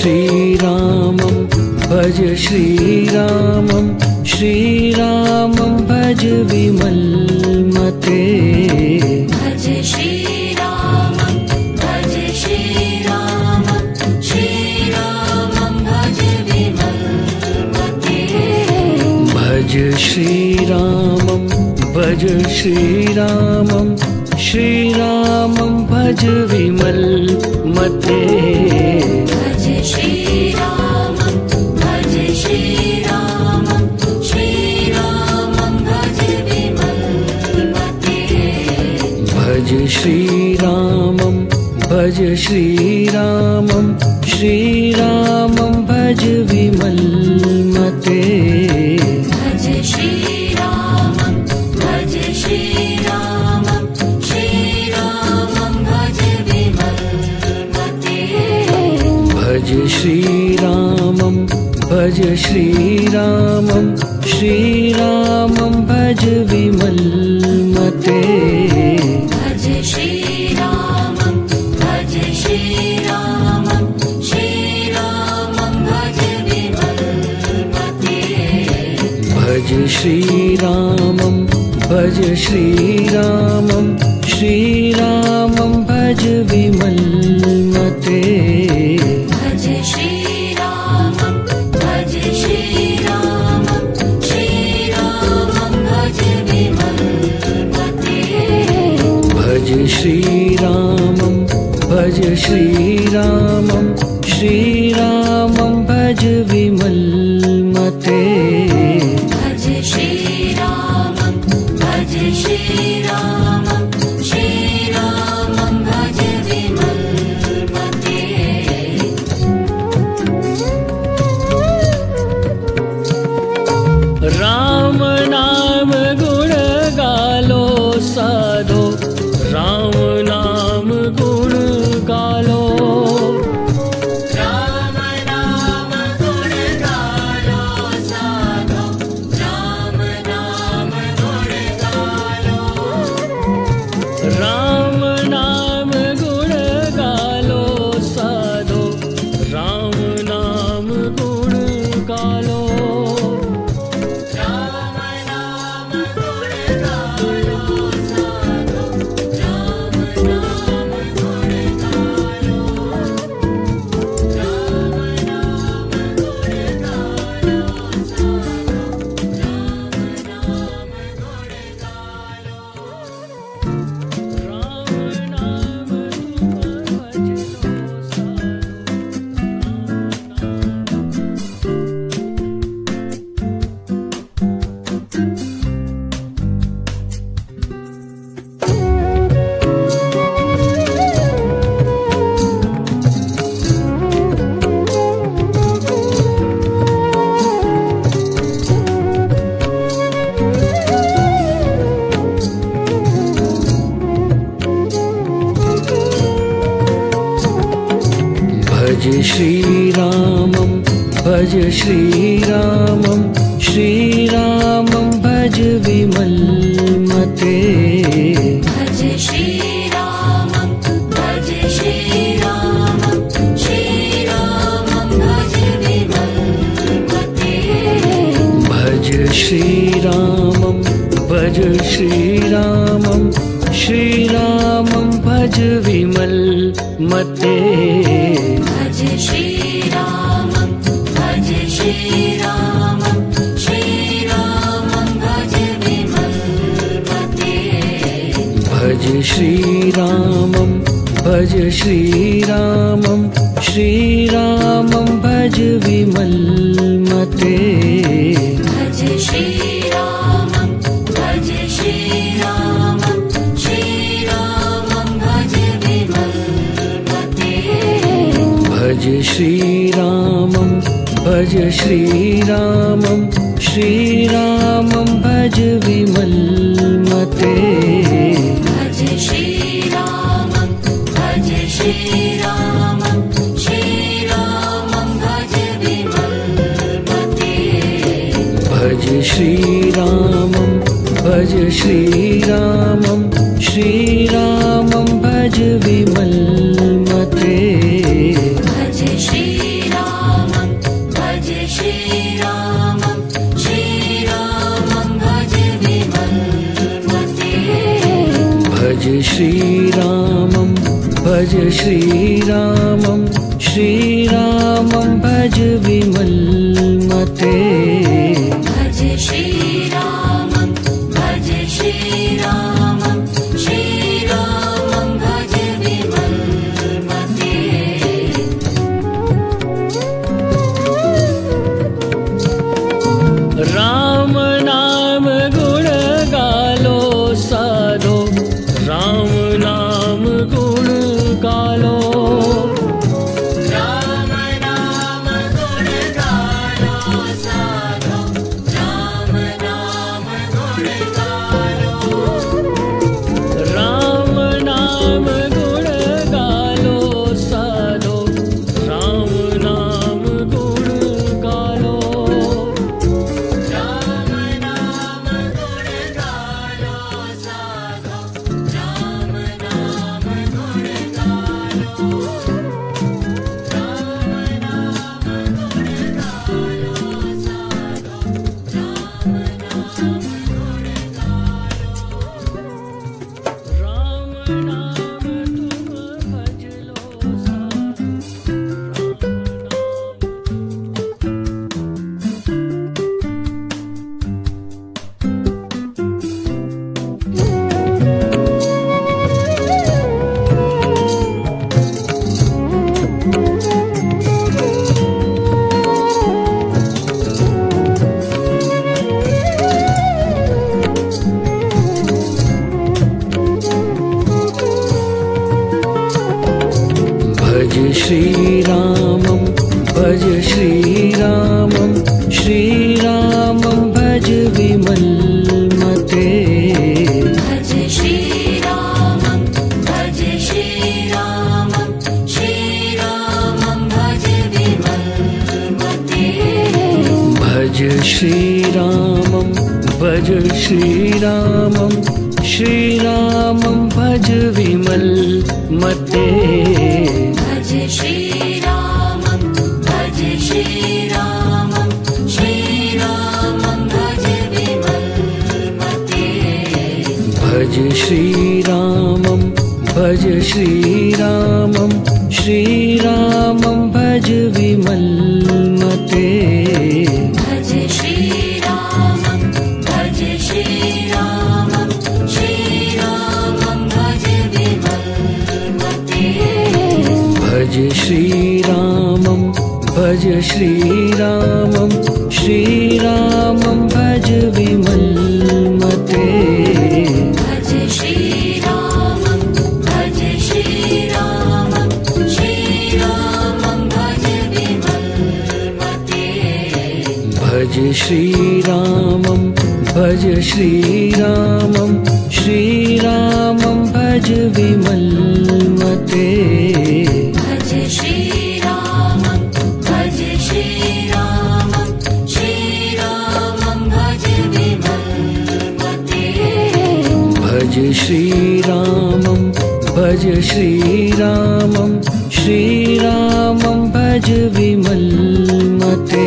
श्रीरामं भज श्रीरामं श्रीरामं भज विमलमते भज श्रीरामं भज श्रीरामं श्रीरामं भज विमलमते भज श्रीरामं भज श्रीरामं श्रीरामं भज विमलमते भज श्रीरामं भज श्रीरामं श्रीरामं भज विमलमते भज श्रीरामं भज श्रीरामं श्रीरामं भज विमलमते भज श्रीरामं भज श्रीरामं श्रीरामं भज विमलमते भज श्रीरामं भज श्रीरामं श्रीरामं भज विमलमते भज श्रीरामं भज श्रीरामं श्रीरामं भज विमलमते भज श्रीरामं भज श्रीरामं श्रीरामं भज विमलमते भज श्रीरामं भज श्रीरामं श्रीरामं भज विमलमते भज श्रीरामं भज श्रीरामं श्रीरामं भज विमलमते भज श्रीरामं भज श्रीरामं श्रीरामं भज विमलमते राम नाम गुण गालो साधो राम नाम गुण गालो राम नाम गुण गालो साधो राम नाम गुण गालो राम नाम गुण गालो साधो राम नाम गुण गालो राम नाम गुण गालो साधो राम नाम गुण गालो राम नाम गुण गालो साधो राम नाम गुण गालो राम नाम तुम भजलो भज श्रीरामं भज श्रीरामं श्रीरामं भज विमलमते भज श्रीरामं भज श्रीरामं श्रीरामं भज विमलमते भज श्रीरामं भज श्रीरामं श्रीरामं भज विमलमते भज श्रीरामं भज श्रीरामं श्रीरामं भज विमलमते भज श्रीरामं भज श्रीरामं श्रीरामं भज विमलमते भज श्रीरामं भज श्रीरामं श्रीरामं भज विमलमते भज श्रीरामं भज श्रीरामं श्रीरामं भज विमलमते भज श्रीरामं भज श्रीरामं श्रीरामं भज विमलमते भज श्रीरामं भज श्रीरामं श्रीरामं भज विमलमते भज श्रीरामं श्रीरामं भज श्रीरामं श्रीरामं भज विमलमते भज श्रीरामं भज श्रीरामं श्रीरामं भज विमलमते राम नाम गुण गालो साधो राम नाम गुण गालो राम नाम गुण गालो साधो राम नाम गुण गालो राम नाम गुण गालो साधो राम नाम गुण गालो राम नाम गुण गालो साधो राम नाम गुण गालो राम नाम गुण गालो साधो राम नाम गुण गालो राम नाम तुम भज लो साधो भज श्रीरामं भज श्रीरामं श्रीरामं भज विमलमते भज श्रीरामं भज श्रीरामं श्रीरामं भज विमलमते भज श्रीरामं भज श्रीरामं श्रीरामं भज विमलमते भज श्रीरामं भज श्रीरामं श्रीरामं भज विमलमते भज श्रीरामं भज श्रीरामं श्रीरामं भज विमलमते भज श्रीरामं भज श्रीरामं श्रीरामं भज विमलमते भज श्रीरामं भज श्रीरामं श्रीरामं भज विमलमते भज श्रीरामं भज श्रीरामं श्रीरामं भज विमलमते भज श्रीरामं भज श्रीरामं श्रीरामं भज विमलमते भज श्रीरामं भज श्रीरामं श्रीरामं भज विमलमते भज श्रीरामं भज श्रीरामं श्रीरामं भज विमलमते